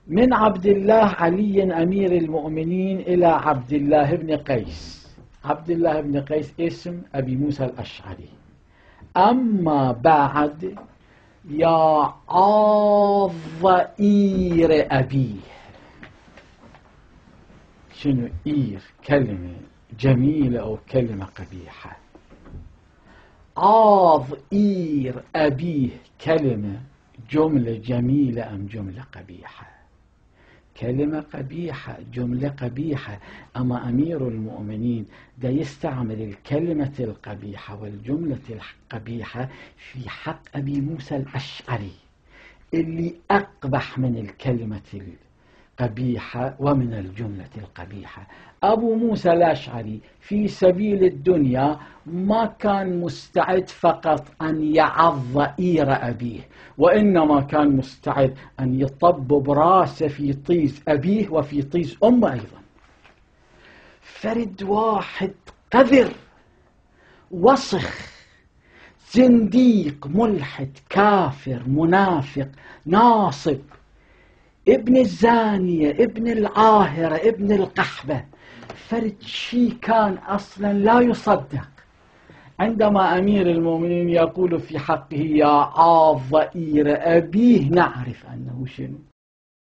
من عبد الله علي أمير المؤمنين إلى عبد الله بن قيس. عبد الله بن قيس اسم أبي موسى الأشعري. أما بعد، يا عاض إير أبيه. شنو إير؟ كلمة جميلة أو كلمة قبيحة؟ عاض إير أبيه كلمة جملة جميلة أم جملة قبيحة؟ كلمة قبيحة، جملة قبيحة. أما أمير المؤمنين دا يستعمل الكلمة القبيحة والجملة القبيحة في حق أبي موسى الأشعري اللي أقبح من الكلمة القبيحة ومن الجملة القبيحة. أبو موسى الأشعري في سبيل الدنيا ما كان مستعد فقط أن يعض إير أبيه، وإنما كان مستعد أن يطبب راسه في طيز أبيه وفي طيز أمه أيضا. فرد واحد قذر وسخ زنديق ملحد كافر منافق ناصب، ابن الزانية، ابن العاهرة، ابن القحبة. فرد شي كان أصلا لا يصدق عندما أمير المؤمنين يقول في حقه يا عاض إير أبيه، نعرف أنه شنو؟